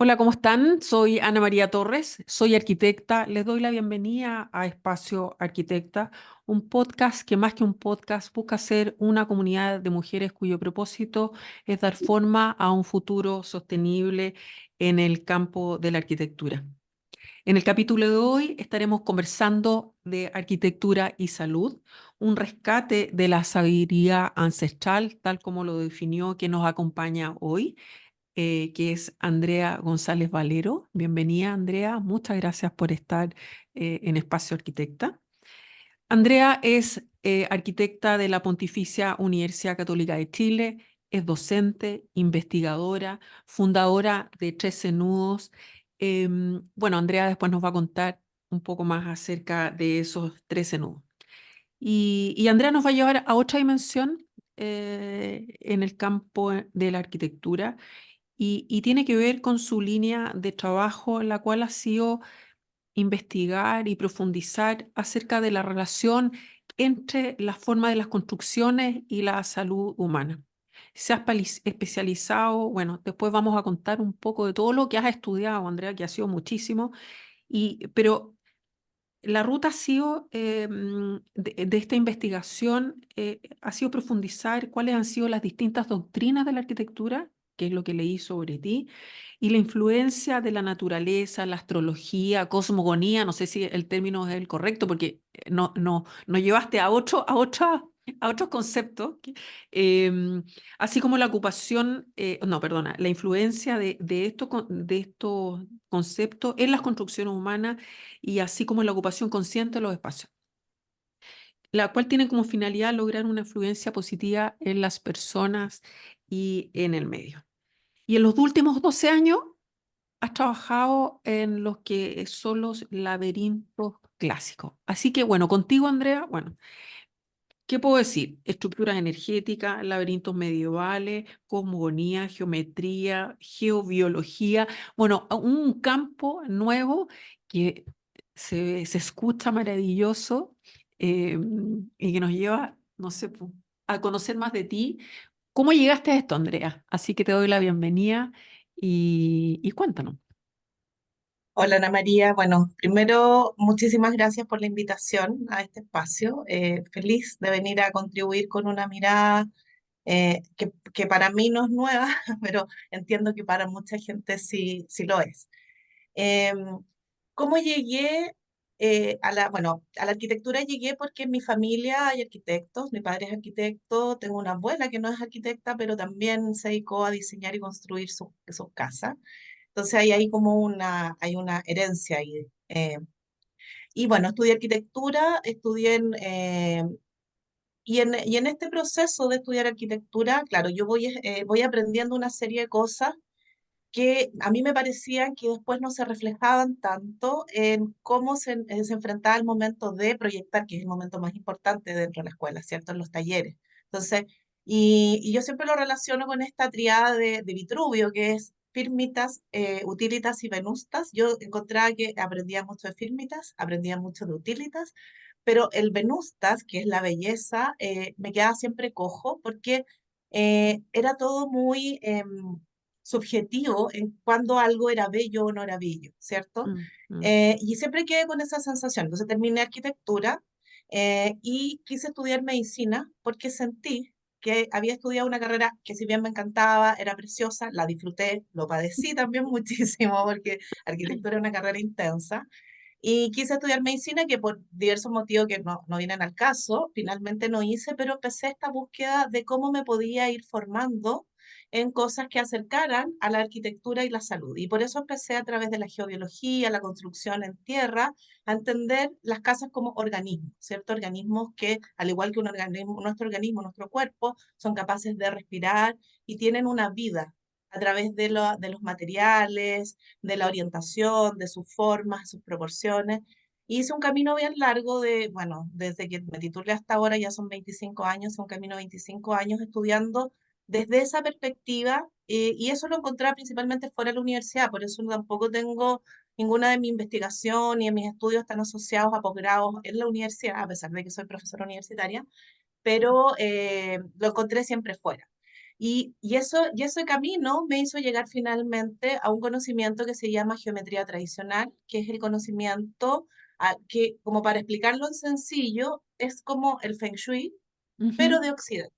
Hola, ¿cómo están? Soy Ana María Torres, soy arquitecta. Les doy la bienvenida a Espacio Arquitecta, un podcast que más que un podcast busca ser una comunidad de mujeres cuyo propósito es dar forma a un futuro sostenible en el campo de la arquitectura. En el capítulo de hoy estaremos conversando de arquitectura y salud, un rescate de la sabiduría ancestral, tal como lo definió quien nos acompaña hoy, que es Andrea González Valero. Bienvenida, Andrea. Muchas gracias por estar en Espacio Arquitecta. Andrea es arquitecta de la Pontificia Universidad Católica de Chile, es docente, investigadora, fundadora de 13 Nudos. Bueno, Andrea después nos va a contar un poco más acerca de esos 13 nudos. Y Andrea nos va a llevar a otra dimensión en el campo de la arquitectura y tiene que ver con su línea de trabajo, la cual ha sido investigar y profundizar acerca de la relación entre la forma de las construcciones y la salud humana. Se ha especializado, bueno, después vamos a contar un poco de todo lo que has estudiado, Andrea, que ha sido muchísimo, pero la ruta ha sido, de esta investigación, ha sido profundizar cuáles han sido las distintas doctrinas de la arquitectura, que es lo que leí sobre ti, y la influencia de la naturaleza, la astrología, cosmogonía, no sé si el término es el correcto, porque no llevaste a otros conceptos, así como la ocupación, no, perdona, la influencia de estos conceptos en las construcciones humanas y así como la ocupación consciente de los espacios, la cual tiene como finalidad lograr una influencia positiva en las personas y en el medio. Y en los últimos 12 años has trabajado en los que son los laberintos clásicos. Así que bueno, contigo, Andrea, bueno, ¿qué puedo decir? Estructuras energéticas, laberintos medievales, cosmogonía, geometría, geobiología. Bueno, un campo nuevo que se escucha maravilloso, y que nos lleva, no sé, a conocer más de ti. ¿Cómo llegaste a esto, Andrea? Así que te doy la bienvenida y cuéntanos. Hola Ana María, bueno, primero muchísimas gracias por la invitación a este espacio. Feliz de venir a contribuir con una mirada que para mí no es nueva, pero entiendo que para mucha gente sí lo es. Eh, ¿Cómo llegué bueno, a la arquitectura? Llegué porque en mi familia hay arquitectos, mi padre es arquitecto, tengo una abuela que no es arquitecta, pero también se dedicó a diseñar y construir sus casas. Entonces hay como hay una herencia ahí. Y bueno, estudié arquitectura, y en este proceso de estudiar arquitectura, claro, yo voy aprendiendo una serie de cosas que a mí me parecían que después no se reflejaban tanto en cómo se enfrentaba el momento de proyectar, que es el momento más importante dentro de la escuela, ¿cierto? En los talleres. Entonces, y yo siempre lo relaciono con esta triada de Vitruvio, que es firmitas, utilitas y venustas. Yo encontraba que aprendía mucho de firmitas, aprendía mucho de utilitas, pero el venustas, que es la belleza, me quedaba siempre cojo porque era todo muy subjetivo en cuando algo era bello o no era bello, ¿cierto? Mm, mm. Y siempre quedé con esa sensación. Entonces terminé arquitectura y quise estudiar medicina porque sentí que había estudiado una carrera que si bien me encantaba, era preciosa, la disfruté, lo padecí también muchísimo porque arquitectura es una carrera intensa. Y quise estudiar medicina, que por diversos motivos que no vienen al caso, finalmente no hice, pero empecé esta búsqueda de cómo me podía ir formando en cosas que acercaran a la arquitectura y la salud. Y por eso empecé a través de la geobiología, la construcción en tierra, a entender las casas como organismos, ¿cierto? Organismos que, al igual que un organismo, nuestro cuerpo, son capaces de respirar y tienen una vida a través de los materiales, de la orientación, de sus formas, sus proporciones. Hice un camino bien largo bueno, desde que me titulé hasta ahora, ya son 25 años, un camino de 25 años estudiando desde esa perspectiva, y eso lo encontré principalmente fuera de la universidad, por eso tampoco tengo ninguna de mi investigación ni de mis estudios están asociados a posgrados en la universidad, a pesar de que soy profesora universitaria, pero lo encontré siempre fuera. Y ese camino me hizo llegar finalmente a un conocimiento que se llama geometría tradicional, que es el conocimiento que, como para explicarlo en sencillo, es como el Feng Shui, pero Ujú, de Occidente.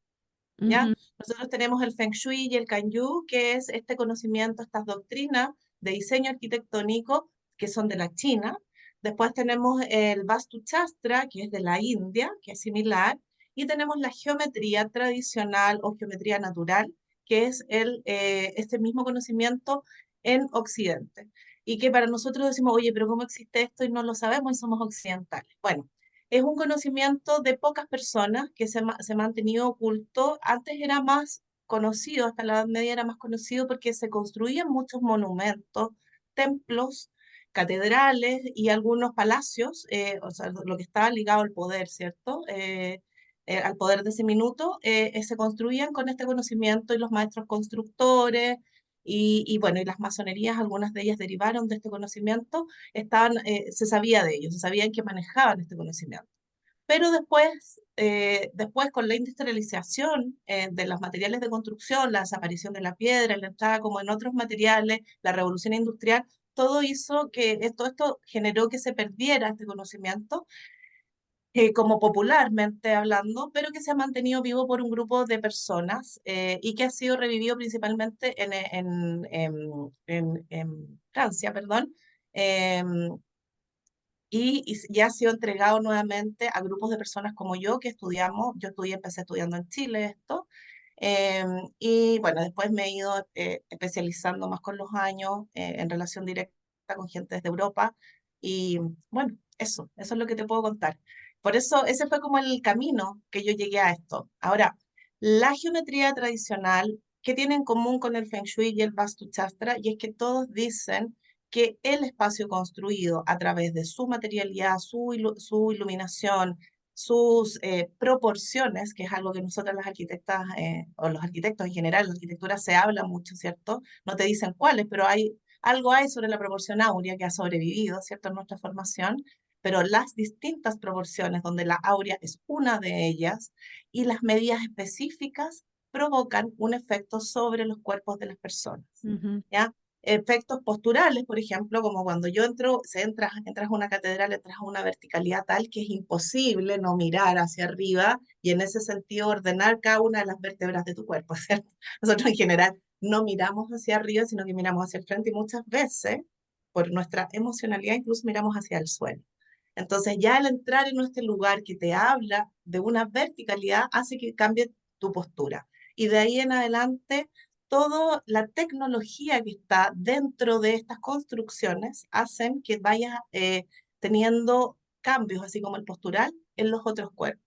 ¿Ya? ujú, Nosotros tenemos el Feng Shui y el Kanyu, que es este conocimiento, estas doctrinas de diseño arquitectónico que son de la China. Después tenemos el Vastu Shastra, que es de la India, que es similar. Y tenemos la geometría tradicional o geometría natural, que es este mismo conocimiento en Occidente. Y que para nosotros decimos, oye, pero ¿cómo existe esto y no lo sabemos y somos occidentales? Bueno, es un conocimiento de pocas personas que se ha mantenido oculto. Antes era más conocido, hasta la Edad Media era más conocido porque se construían muchos monumentos, templos, catedrales y algunos palacios, o sea, lo que estaba ligado al poder, ¿cierto? Al poder de ese minuto, se construían con este conocimiento y los maestros constructores y bueno, y las masonerías, algunas de ellas derivaron de este conocimiento se sabía de ellos, se sabían que manejaban este conocimiento. Pero después con la industrialización de los materiales de construcción, la desaparición de la piedra, la entrada como en otros materiales, la revolución industrial, todo hizo todo esto generó que se perdiera este conocimiento, como popularmente hablando, pero que se ha mantenido vivo por un grupo de personas y que ha sido revivido principalmente en Francia, perdón, em, y ya ha sido entregado nuevamente a grupos de personas como yo que estudiamos. Yo empecé estudiando en Chile esto, y bueno, después me he ido especializando más con los años en relación directa con gente de Europa, y bueno, eso es lo que te puedo contar. Por eso ese fue como el camino que yo llegué a esto. Ahora, la geometría tradicional, ¿qué tiene en común con el Feng Shui y el Vastu Shastra? Y es que todos dicen que el espacio construido a través de su materialidad, su iluminación, sus proporciones, que es algo que nosotras las arquitectas, o los arquitectos en general, en la arquitectura se habla mucho, ¿cierto? No te dicen cuáles, pero algo hay sobre la proporción áurea que ha sobrevivido, ¿cierto? En nuestra formación, pero las distintas proporciones, donde la áurea es una de ellas, y las medidas específicas provocan un efecto sobre los cuerpos de las personas, ujú. ¿ya? Efectos posturales, por ejemplo, como cuando yo entro, entras a una catedral, entras a una verticalidad tal que es imposible no mirar hacia arriba y en ese sentido ordenar cada una de las vértebras de tu cuerpo, ¿cierto? Nosotros en general no miramos hacia arriba, sino que miramos hacia el frente y muchas veces, por nuestra emocionalidad, incluso miramos hacia el suelo. Entonces ya al entrar en este lugar que te habla de una verticalidad hace que cambie tu postura. Y de ahí en adelante toda la tecnología que está dentro de estas construcciones hacen que vayas teniendo cambios, así como el postural, en los otros cuerpos,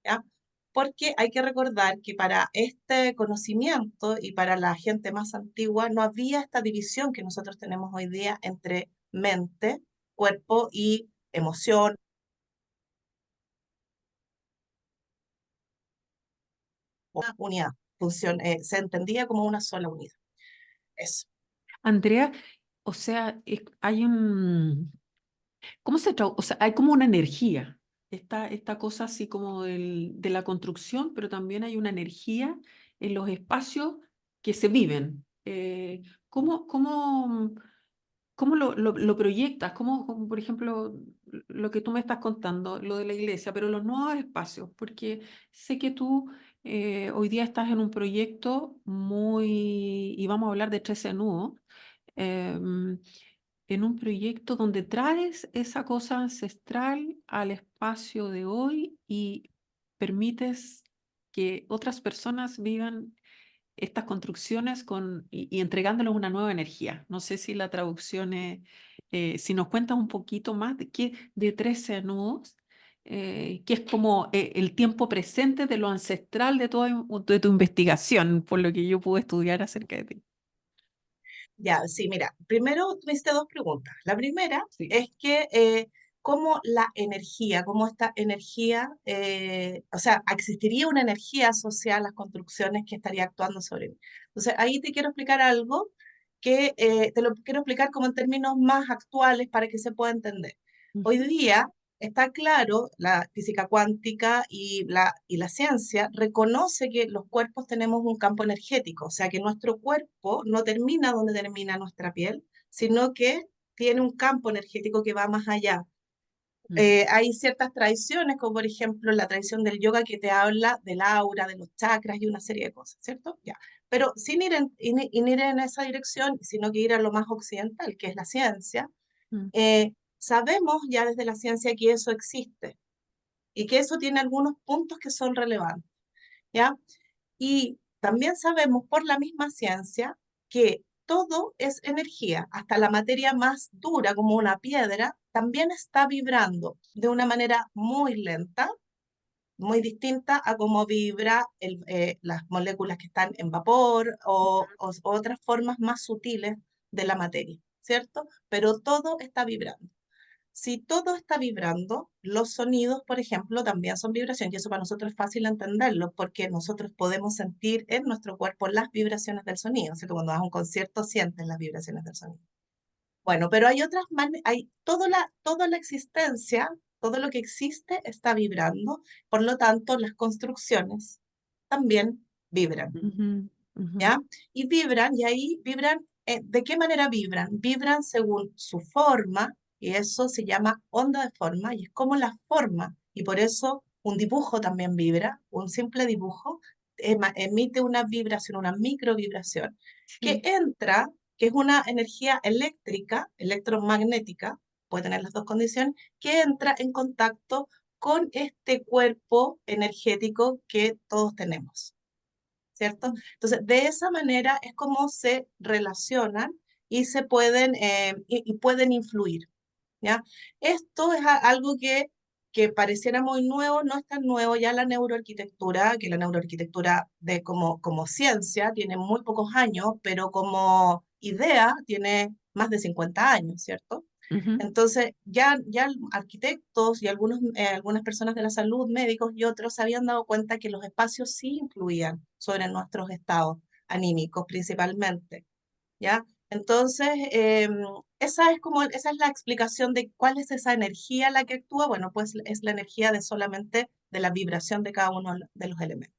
¿ya? Porque hay que recordar que para este conocimiento y para la gente más antigua no había esta división que nosotros tenemos hoy día entre mente, cuerpo y emoción, una unidad. Se entendía como una sola unidad. Eso. Andrea, o sea, hay ¿cómo o sea, hay como una energía, esta cosa así como de la construcción, pero también hay una energía en los espacios que se viven. ¿Cómo lo proyectas? Como, por ejemplo, lo que tú me estás contando, lo de la iglesia, pero los nuevos espacios? Porque sé que tú hoy día estás en un proyecto y vamos a hablar de 13 nudos, em, en un proyecto donde traes esa cosa ancestral al espacio de hoy y permites que otras personas vivan estas construcciones y entregándoles una nueva energía. No sé si la traducción es, si nos cuentas un poquito más de 13 nudos, que es como el tiempo presente de lo ancestral de tu investigación, por lo que yo pude estudiar acerca de ti. Ya, sí, mira, primero tú me hiciste dos preguntas. La primera Sí. es que cómo la energía, cómo esta energía, o sea, existiría una energía asociada a las construcciones que estaría actuando sobre mí. Entonces, ahí te quiero explicar algo que te lo quiero explicar como en términos más actuales para que se pueda entender. Hoy Ujú, día está claro, la física cuántica y la ciencia reconoce que los cuerpos tenemos un campo energético, o sea que nuestro cuerpo no termina donde termina nuestra piel, sino que tiene un campo energético que va más allá. Mm, Hay ciertas tradiciones, como por ejemplo la tradición del yoga que te habla del aura, de los chakras y una serie de cosas, ¿cierto? Ya. Pero sin ir en esa dirección, sino que ir a lo más occidental, que es la ciencia, mm, sabemos ya desde la ciencia que eso existe y que eso tiene algunos puntos que son relevantes, ¿ya? Y también sabemos por la misma ciencia que todo es energía, hasta la materia más dura como una piedra, también está vibrando de una manera muy lenta, muy distinta a cómo vibra las moléculas que están en vapor o otras formas más sutiles de la materia, ¿cierto? Pero todo está vibrando. Si todo está vibrando, los sonidos, por ejemplo, también son vibración, y eso para nosotros es fácil entenderlo, porque nosotros podemos sentir en nuestro cuerpo las vibraciones del sonido, ¿cierto? Cuando vas a un concierto sientes las vibraciones del sonido. Bueno, pero hay otras hay toda la existencia, todo lo que existe está vibrando, por lo tanto, las construcciones también vibran. ujú, ujú, ¿Ya? Y vibran, y ahí vibran, ¿de qué manera vibran? Vibran según su forma, y eso se llama onda de forma, y es como la forma, y por eso un dibujo también vibra, un simple dibujo emite una vibración, una microvibración, que sí, entra, que es una energía eléctrica, electromagnética, puede tener las dos condiciones, que entra en contacto con este cuerpo energético que todos tenemos. ¿Cierto? Entonces, de esa manera es como se relacionan y se pueden, y pueden influir, ¿ya? Esto es algo que pareciera muy nuevo, no es tan nuevo, ya la neuroarquitectura, que la neuroarquitectura como ciencia tiene muy pocos años, pero como idea tiene más de 50 años, ¿cierto? ujú, Entonces, ya arquitectos y algunas personas de la salud, médicos y otros, se habían dado cuenta que los espacios sí influían sobre nuestros estados anímicos principalmente, ¿ya? Entonces, esa es la explicación de cuál es esa energía la que actúa. Bueno, pues es la energía de solamente de la vibración de cada uno de los elementos.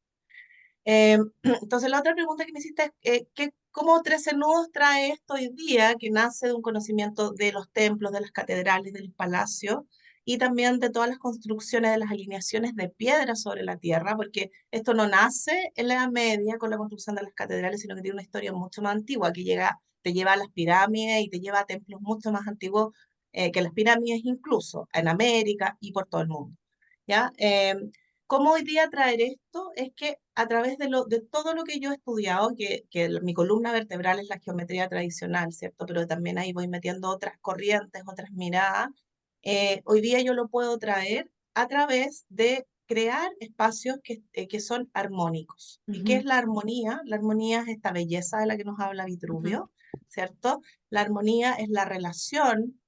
Entonces, la otra pregunta que me hiciste es, ¿cómo 13 nudos trae esto hoy día, que nace de un conocimiento de los templos, de las catedrales, de los palacios, y también de todas las construcciones, de las alineaciones de piedra sobre la tierra? Porque esto no nace en la Edad Media con la construcción de las catedrales, sino que tiene una historia mucho más antigua, que te lleva a las pirámides y te lleva a templos mucho más antiguos que las pirámides, incluso en América y por todo el mundo. ¿Ya? ¿Cómo hoy día traer esto? Es que a través de todo lo que yo he estudiado, que mi columna vertebral es la geometría tradicional, ¿cierto? Pero también ahí voy metiendo otras corrientes, otras miradas. Hoy día yo lo puedo traer a través de crear espacios que son armónicos. ¿Y qué es ujú, la armonía? La armonía es esta belleza de la que nos habla ujú, Vitruvio, ¿cierto? La armonía es la relación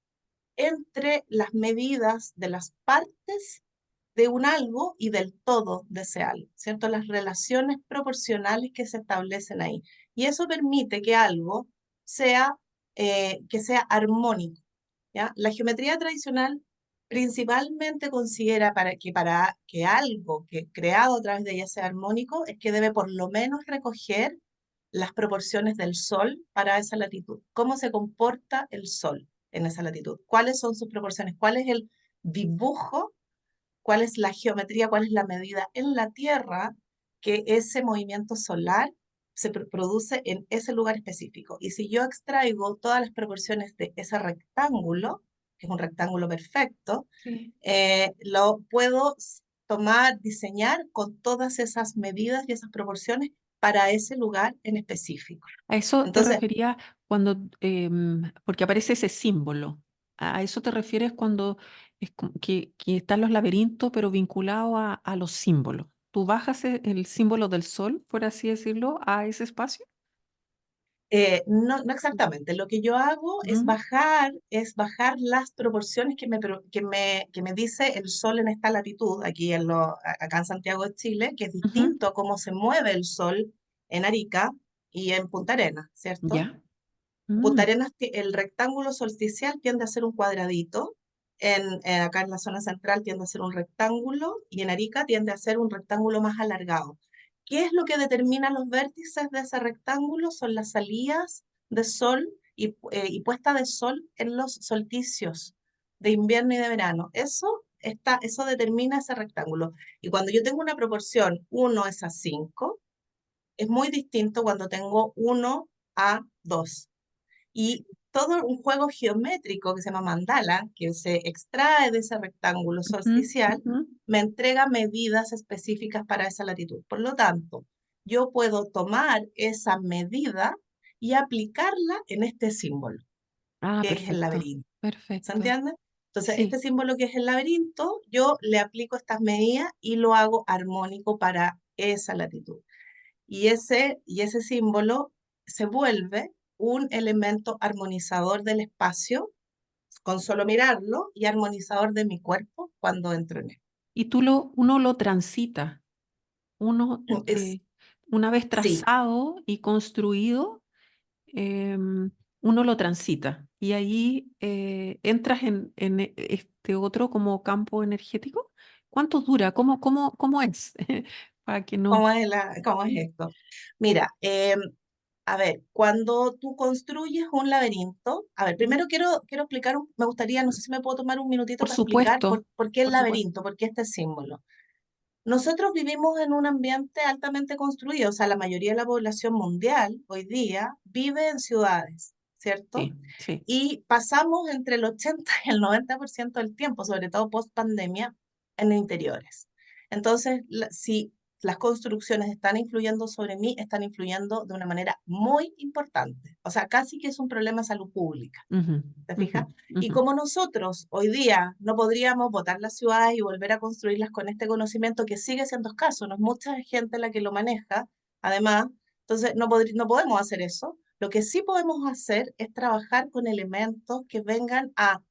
entre las medidas de las partes de un algo y del todo de ese algo, ¿cierto? Las relaciones proporcionales que se establecen ahí. Y eso permite que algo sea, que sea armónico, ¿ya? La geometría tradicional principalmente considera para que algo que creado a través de ella sea armónico, es que debe por lo menos recoger las proporciones del Sol para esa latitud. ¿Cómo se comporta el Sol en esa latitud? ¿Cuáles son sus proporciones? ¿Cuál es el dibujo? ¿Cuál es la geometría? ¿Cuál es la medida en la Tierra que ese movimiento solar se produce en ese lugar específico? Y si yo extraigo todas las proporciones de ese rectángulo, que es un rectángulo perfecto, sí. lo puedo tomar, diseñar con todas esas medidas y esas proporciones para ese lugar en específico. A eso te Entonces, refería cuando, porque aparece ese símbolo. A eso te refieres cuando que están los laberintos, pero vinculados a los símbolos. ¿Tú bajas el símbolo del sol, por así decirlo, a ese espacio? no, no exactamente. Lo que yo hago Mm, es bajar las proporciones que me dice el Sol en esta latitud, acá en Santiago de Chile, que es ujú, distinto a cómo se mueve el Sol en Arica y en Punta Arenas, ¿cierto? ya. Punta Mm, Arenas, el rectángulo solsticial tiende a ser un cuadradito, acá en la zona central tiende a ser un rectángulo y en Arica tiende a ser un rectángulo más alargado. ¿Qué es lo que determina los vértices de ese rectángulo? Son las salidas de sol y puesta de sol en los solsticios de invierno y de verano. Eso determina ese rectángulo. Y cuando yo tengo una proporción 1:5, es muy distinto cuando tengo 1:2. Y todo un juego geométrico que se llama mandala, que se extrae de ese rectángulo Ujú, solsticial, ujú. me entrega medidas específicas para esa latitud. Por lo tanto, yo puedo tomar esa medida y aplicarla en este símbolo, Ah, que es el perfecto, laberinto. ¿Se perfecto. entiende? Entonces, este Sí. símbolo que es el laberinto, yo le aplico estas medidas y lo hago armónico para esa latitud. Y ese símbolo se vuelve un elemento armonizador del espacio con solo mirarlo y armonizador de mi cuerpo cuando entro en él. Y uno lo transita, uno, Es, una vez sí, trazado y construido, uno lo transita y ahí entras en este otro como campo energético. ¿Cuánto dura? ¿Cómo es? Para que no. ¿cómo es esto? Mira, a ver, cuando tú construyes un laberinto, a ver, Ujú. primero quiero explicar, me gustaría, no sé si me puedo tomar un minutito Por para explicar por, supuesto, por qué el por supuesto. laberinto, por qué este símbolo. Nosotros vivimos en un ambiente altamente construido, o sea, la mayoría de la población mundial hoy día vive en ciudades, ¿cierto? Sí, sí. Y pasamos entre el 80 y el 90% del tiempo, sobre todo post pandemia, en interiores. Entonces, si las construcciones están influyendo sobre mí, están influyendo de una manera muy importante. O sea, casi que es un problema de salud pública. Ujú, ¿Te ujú, fijas? Y ujú. como nosotros hoy día no podríamos botar las ciudades y volver a construirlas con este conocimiento que sigue siendo escaso, no es mucha gente la que lo maneja, además, entonces no podemos hacer eso. Lo que sí podemos hacer es trabajar con elementos que vengan a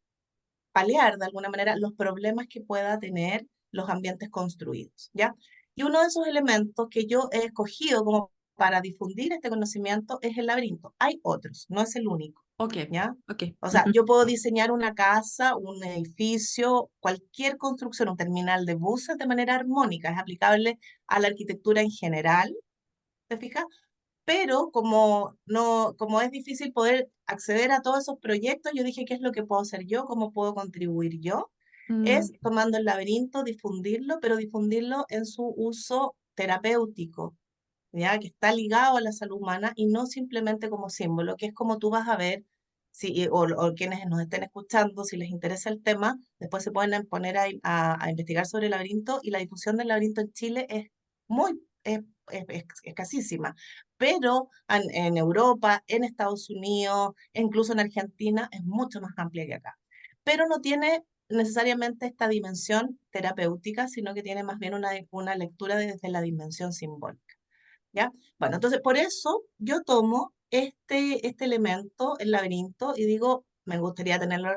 paliar de alguna manera los problemas que pueda tener los ambientes construidos, ¿ya? Y uno de esos elementos que yo he escogido como para difundir este conocimiento es el laberinto. Hay otros, no es el único, Ok, ¿ya? ok. O sea, Ujú. yo puedo diseñar una casa, un edificio, cualquier construcción, un terminal de buses de manera armónica, es aplicable a la arquitectura en general, ¿te fijas? Pero como, no, como es difícil poder acceder a todos esos proyectos, yo dije, ¿qué es lo que puedo hacer yo? ¿Cómo puedo contribuir yo? Mm, Es tomando el laberinto, difundirlo, pero difundirlo en su uso terapéutico, ¿ya? Que está ligado a la salud humana y no simplemente como símbolo, que es como tú vas a ver, o quienes nos estén escuchando, si les interesa el tema, después se pueden poner a investigar sobre el laberinto y la difusión del laberinto en Chile es muy escasísima, pero en Europa, en Estados Unidos, e incluso en Argentina, es mucho más amplia que acá. Pero no tiene necesariamente esta dimensión terapéutica, sino que tiene más bien una lectura desde la dimensión simbólica. ¿Ya? Bueno, entonces por eso yo tomo este elemento, el laberinto, y digo, me gustaría tenerlo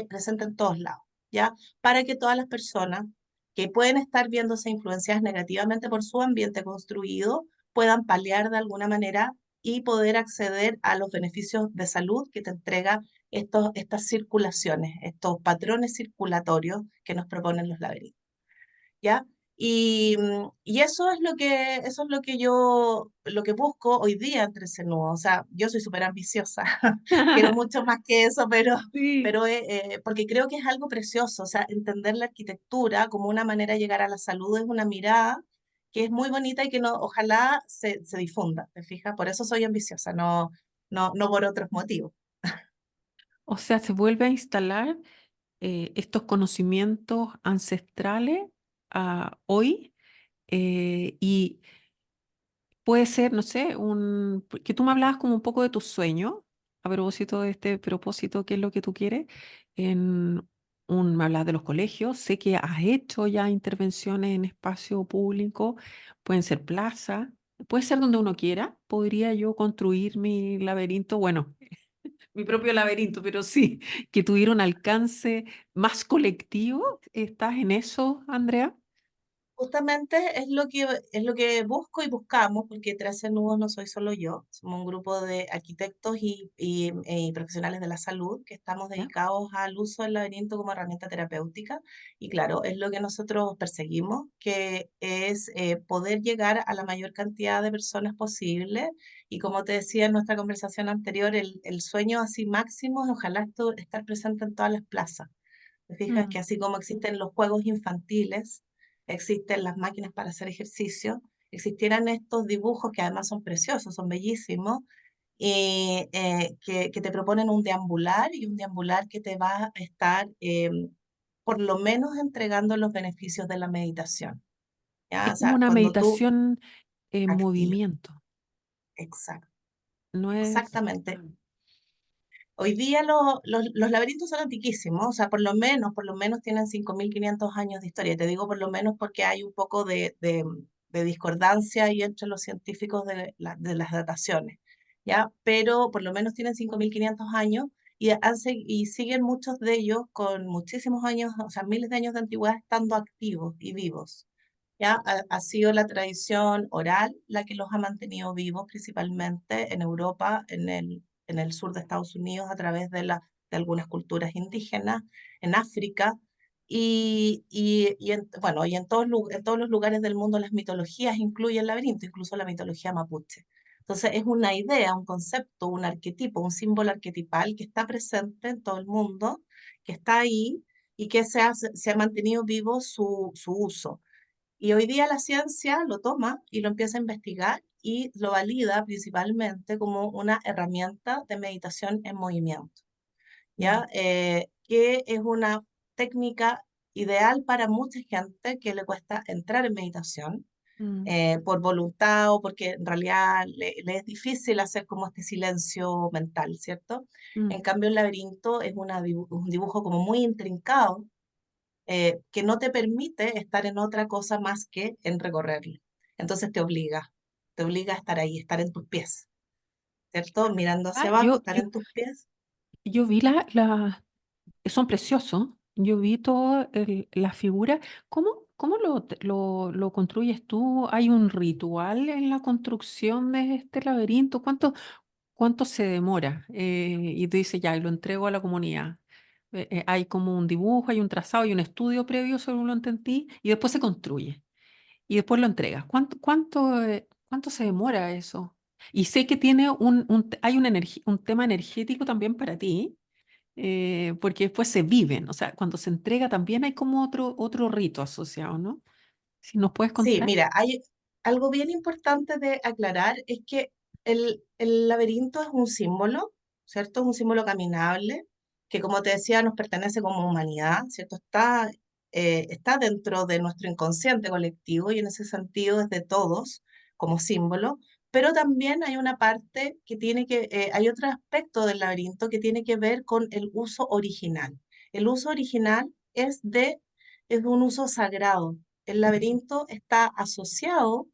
presente en todos lados, ¿ya? Para que todas las personas que pueden estar viéndose influenciadas negativamente por su ambiente construido puedan paliar de alguna manera y poder acceder a los beneficios de salud que te entrega estas circulaciones, estos patrones circulatorios que nos proponen los laberintos. ¿Ya? Y eso es lo que lo que busco hoy día entre ese nudo. O sea, yo soy súper ambiciosa, quiero mucho más que eso, pero, Sí. pero porque creo que es algo precioso. O sea, entender la arquitectura como una manera de llegar a la salud es una mirada que es muy bonita y que no, ojalá se difunda, ¿te fijas? Por eso soy ambiciosa, no por otros motivos. O sea, se vuelve a instalar estos conocimientos ancestrales hoy y puede ser, no sé, que tú me hablabas como un poco de tus sueños, a propósito de este propósito, ¿qué es lo que tú quieres? En me hablas de los colegios, sé que has hecho ya intervenciones en espacio público, pueden ser plazas, puede ser donde uno quiera, podría yo construir mi laberinto, bueno, mi propio laberinto, pero sí, que tuviera un alcance más colectivo. ¿Estás en eso, Andrea? Justamente es lo que busco y buscamos, porque 13 Nudos no soy solo yo, somos un grupo de arquitectos y profesionales de la salud que estamos ¿Ya? dedicados al uso del laberinto como herramienta terapéutica. Y claro, es lo que nosotros perseguimos, que es poder llegar a la mayor cantidad de personas posible. Y como te decía en nuestra conversación anterior, el sueño así máximo es ojalá estar presente en todas las plazas. Te fijas que Mm. así como existen los juegos infantiles, existen las máquinas para hacer ejercicio, existieran estos dibujos que además son preciosos, son bellísimos, y que te proponen un deambular y un deambular que te va a estar por lo menos entregando los beneficios de la meditación. ¿Ya? Es O como sea, una cuando tú meditación en activas, movimiento, exacto, no es... exactamente. Claro. Hoy día los laberintos son antiquísimos, o sea, por lo menos tienen 5.500 años de historia. Te digo por lo menos porque hay un poco de discordancia ahí entre los científicos de las dataciones, ¿ya? Pero por lo menos tienen 5.500 años y siguen muchos de ellos con muchísimos años, o sea, miles de años de antigüedad estando activos y vivos. ¿Ya? Ha sido la tradición oral la que los ha mantenido vivos, principalmente en Europa, en el sur de Estados Unidos, a través de algunas culturas indígenas, en África, bueno, y en todos los lugares del mundo las mitologías incluyen el laberinto, incluso la mitología mapuche. Entonces es una idea, un concepto, un arquetipo, un símbolo arquetipal que está presente en todo el mundo, que está ahí y que se ha mantenido vivo su uso. Y hoy día la ciencia lo toma y lo empieza a investigar y lo valida principalmente como una herramienta de meditación en movimiento, Mm, ¿ya? Que es una técnica ideal para mucha gente que le cuesta entrar en meditación mm, por voluntad o porque en realidad le es difícil hacer como este silencio mental, ¿cierto? mm, En cambio, el laberinto es un dibujo como muy intrincado que no te permite estar en otra cosa más que en recorrerlo. Entonces te obliga a estar ahí, estar en tus pies, ¿cierto? Mirando hacia ah, abajo, estar en tus pies. yo vi son preciosos. Yo vi toda la figura. ¿Cómo lo construyes tú? ¿Hay un ritual en la construcción de este laberinto? ¿Cuánto se demora? Y tú dices, ya, y lo entrego a la comunidad. Hay como un dibujo, hay un trazado, hay un estudio previo, según lo entendí, y después se construye. Y después lo entregas. ¿Cuánto se demora eso? Y sé que tiene hay un tema energético también para ti, porque después se viven, o sea, cuando se entrega también hay como otro rito asociado, ¿no? Si nos puedes Sí, contar. mira, hay algo bien importante de aclarar, es que el laberinto es un símbolo, ¿cierto? Es un símbolo caminable, que como te decía, nos pertenece como humanidad, ¿cierto? Está dentro de nuestro inconsciente colectivo y en ese sentido es de todos como símbolo, pero también hay una parte hay otro aspecto del laberinto que tiene que ver con el uso original. El uso original es un uso sagrado. El laberinto está asociado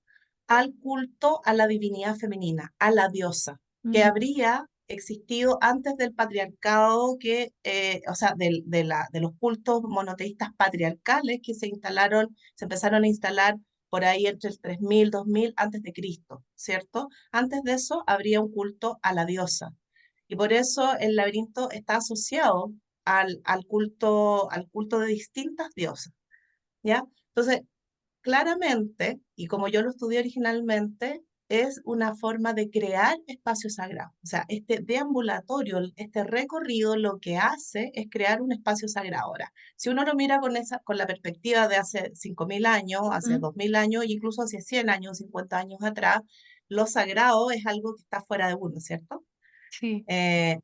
al culto a la divinidad femenina, a la diosa, que Mm, habría existido antes del patriarcado, o sea, de los cultos monoteístas patriarcales que se empezaron a instalar por ahí entre el 3000, 2000 antes de Cristo, ¿cierto? Antes de eso habría un culto a la diosa. Y por eso el laberinto está asociado al culto de distintas diosas. ¿Ya? Entonces, claramente, y como yo lo estudié originalmente, es una forma de crear espacios sagrados. O sea, este deambulatorio, este recorrido, lo que hace es crear un espacio sagrado. Ahora, si uno lo mira con la perspectiva de hace 5.000 años, hace mm, 2.000 años, incluso hace 100 años, 50 años atrás, lo sagrado es algo que está fuera de uno, ¿cierto? sí. Eh,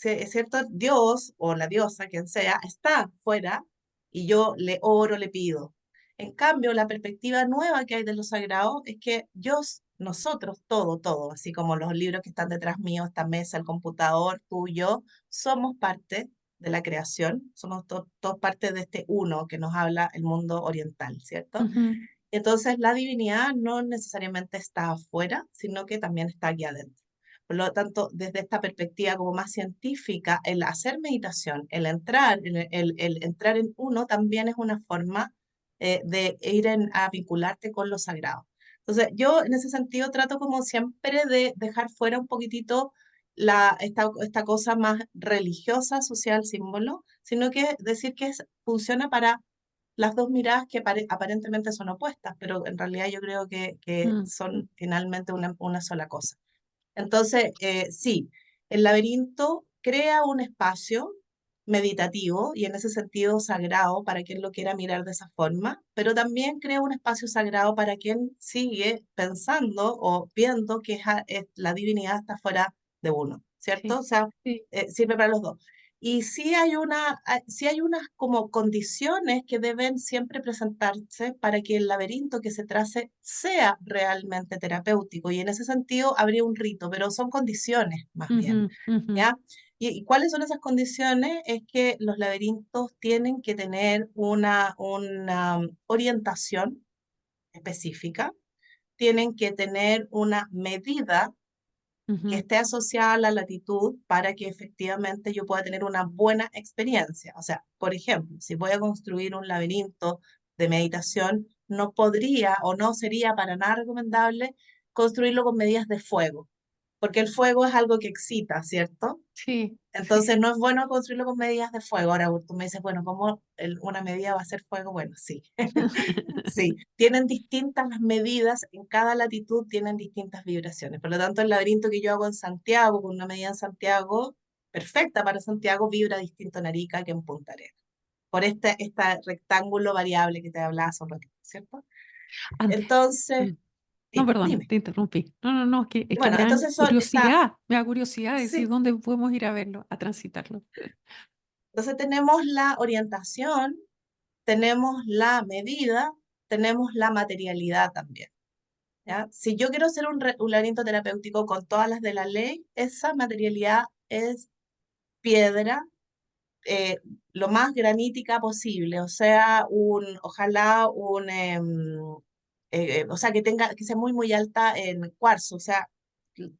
es cierto, Dios o la diosa, quien sea, está fuera y yo le oro, le pido. En cambio, la perspectiva nueva que hay de lo sagrado es que Dios, nosotros, todo, así como los libros que están detrás mío, esta mesa, el computador, tú y yo, somos parte de la creación, somos todos parte de este uno que nos habla el mundo oriental, ¿cierto? Ujú, Entonces, la divinidad no necesariamente está afuera, sino que también está aquí adentro. Por lo tanto, desde esta perspectiva como más científica, el hacer meditación, el entrar en uno también es una forma de a vincularte con lo sagrado. Entonces, yo en ese sentido trato como siempre de dejar fuera un poquitito esta cosa más religiosa asociada al símbolo, sino que decir que funciona para las dos miradas que aparentemente son opuestas, pero en realidad yo creo que Mm, son finalmente una sola cosa. Entonces, sí, el laberinto crea un espacio meditativo y en ese sentido sagrado para quien lo quiera mirar de esa forma, pero también crea un espacio sagrado para quien sigue pensando o viendo que la divinidad está fuera de uno, ¿cierto? sí, O sea, sí. sirve para los dos. Y sí hay unas como condiciones que deben siempre presentarse para que el laberinto que se trace sea realmente terapéutico. Y en ese sentido habría un rito, pero son condiciones más bien, Ujú, ujú, ¿ya? ¿Y cuáles son esas condiciones? Es que los laberintos tienen que tener una orientación específica, tienen que tener una medida que ujú. esté asociada a la latitud para que efectivamente yo pueda tener una buena experiencia. O sea, por ejemplo, si voy a construir un laberinto de meditación, no podría o no sería para nada recomendable construirlo con medidas de fuego, porque el fuego es algo que excita, ¿cierto? Sí, sí, Entonces sí. no es bueno construirlo con medidas de fuego. Ahora tú me dices, bueno, ¿cómo una medida va a ser fuego? Bueno, sí. Sí, tienen distintas las medidas, en cada latitud tienen distintas vibraciones. Por lo tanto, el laberinto que yo hago en Santiago, con una medida en Santiago, perfecta para Santiago, vibra distinto en Arica que en Punta Arenas. Por este rectángulo variable que te hablaba hace un ratito, ¿cierto? Antes. Entonces, Mm. No, dime, perdona, dime. te interrumpí. No, no, no, es que Bueno, entonces me da curiosidad decir sí, dónde podemos ir a verlo, a transitarlo. entonces tenemos la orientación, tenemos la medida, tenemos la materialidad también. ¿Ya? Si yo quiero hacer un laberinto terapéutico con todas las de la ley, esa materialidad es piedra, eh, lo más granítica posible, o sea, ojalá o sea, que sea muy, muy alta en cuarzo, o sea,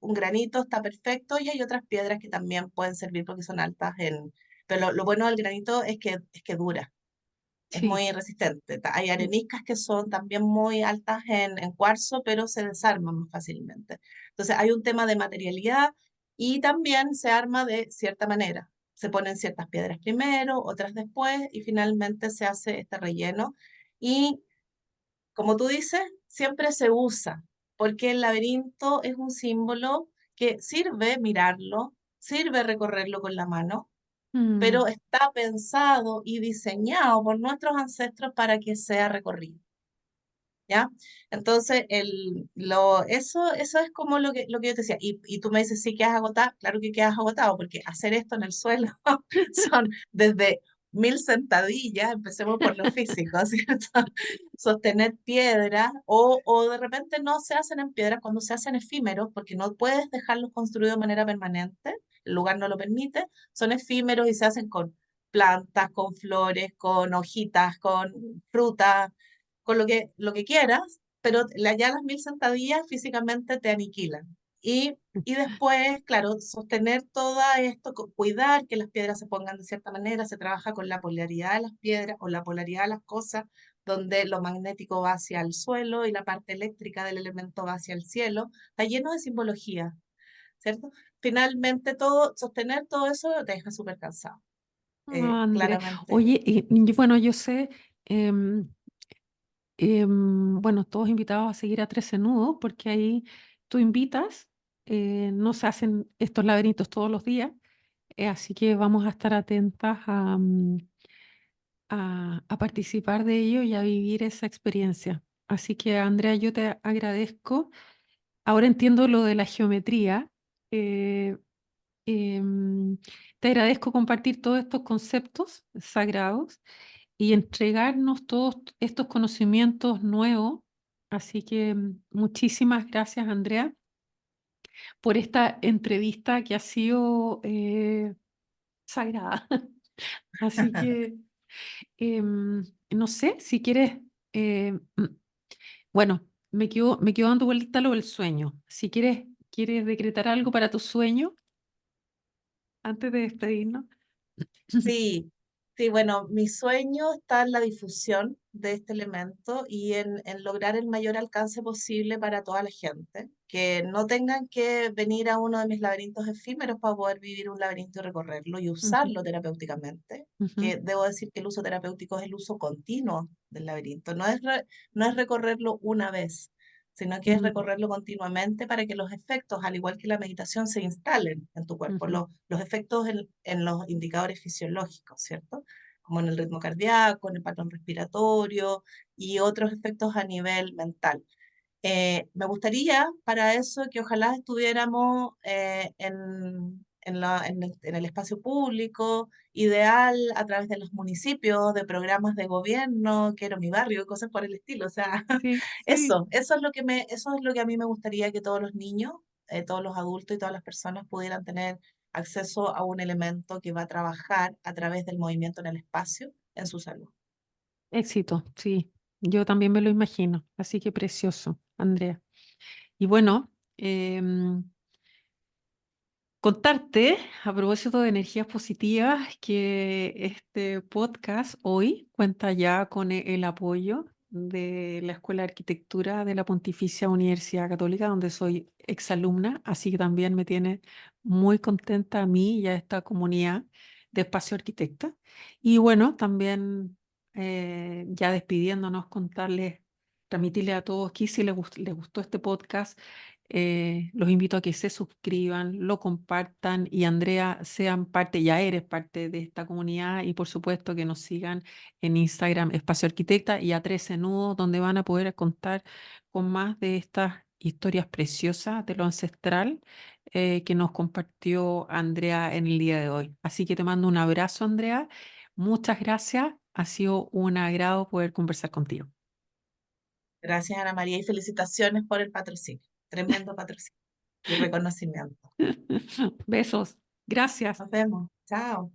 un granito está perfecto y hay otras piedras que también pueden servir porque son altas pero lo bueno del granito es que dura, es Sí. muy resistente. Hay areniscas que son también muy altas en cuarzo, pero se desarman más fácilmente. Entonces hay un tema de materialidad y también se arma de cierta manera. Se ponen ciertas piedras primero, otras después y finalmente se hace este relleno. Y como tú dices, siempre se usa, porque el laberinto es un símbolo que sirve mirarlo, sirve recorrerlo con la mano, Mm, pero está pensado y diseñado por nuestros ancestros para que sea recorrido, ¿ya? Entonces, eso es como lo que yo te decía. Y tú me dices, sí, quedas agotado. Claro que quedas agotado, porque hacer esto en el suelo son desde 1000 sentadillas, empecemos por lo físico, ¿cierto? Sostener piedras, o de repente no se hacen en piedras cuando se hacen efímeros, porque no puedes dejarlos construidos de manera permanente, el lugar no lo permite, son efímeros y se hacen con plantas, con flores, con hojitas, con frutas, con lo que quieras, pero ya las 1000 sentadillas físicamente te aniquilan. Y después, claro, sostener todo esto, cuidar que las piedras se pongan de cierta manera, se trabaja con la polaridad de las piedras o la polaridad de las cosas, donde lo magnético va hacia el suelo y la parte eléctrica del elemento va hacia el cielo. Está lleno de simbología, ¿cierto? Finalmente, sostener todo eso te deja súper cansado, ah, Andrea, claramente. oye, bueno, yo sé, em, bueno, todos invitados a seguir a 13 Nudos, porque ahí tú invitas, no se hacen estos laberintos todos los días, así que vamos a estar atentas a participar de ello y a vivir esa experiencia. Así que, Andrea, yo te agradezco. Ahora entiendo lo de la geometría. eh, em, Te agradezco compartir todos estos conceptos sagrados y entregarnos todos estos conocimientos nuevos. Así que muchísimas gracias, Andrea, por esta entrevista que ha sido sagrada. Así que, no sé, si quieres, bueno, me quedo dando vuelta lo del sueño. Si quieres decretar algo para tu sueño antes de despedirnos. Sí, sí, bueno, mi sueño está en la difusión de este elemento y en lograr el mayor alcance posible para toda la gente, que no tengan que venir a uno de mis laberintos efímeros para poder vivir un laberinto y recorrerlo y Ujú, usarlo terapéuticamente, ujú, que debo decir que el uso terapéutico es el uso continuo del laberinto, no es recorrerlo una vez, sino que es mm, recorrerlo continuamente para que los efectos, al igual que la meditación, se instalen en tu cuerpo, ujú, los efectos en los indicadores fisiológicos, ¿cierto? Como en el ritmo cardíaco, en el patrón respiratorio y otros efectos a nivel mental. Me gustaría para eso que ojalá estuviéramos en el espacio público, ideal a través de los municipios, de programas de gobierno, quiero mi barrio, cosas por el estilo. O sea, sí, sí, eso es lo que a mí me gustaría que todos los niños, todos los adultos y todas las personas pudieran tener acceso a un elemento que va a trabajar a través del movimiento en el espacio en su salud. éxito, sí. Yo también me lo imagino. Así que precioso, Andrea. Y bueno, contarte, a propósito de energías positivas, que este podcast hoy cuenta ya con el apoyo de la Escuela de Arquitectura de la Pontificia Universidad Católica, donde soy exalumna, así que también me tiene muy contenta a mí y a esta comunidad de Espacio Arquitecta. Y bueno, también ya despidiéndonos, contarles, transmitirles a todos que si les gustó este podcast, los invito a que se suscriban, lo compartan y Andrea, sean parte, ya eres parte de esta comunidad y por supuesto que nos sigan en Instagram Espacio Arquitecta y a 13 Nudos, donde van a poder contar con más de estas historias preciosas de lo ancestral que nos compartió Andrea en el día de hoy. Así que te mando un abrazo, Andrea. Muchas gracias. Ha sido un agrado poder conversar contigo. Gracias, Ana María, y felicitaciones por el patrocinio. Tremendo patrocinio y reconocimiento. Besos. Gracias. Nos vemos. Chao.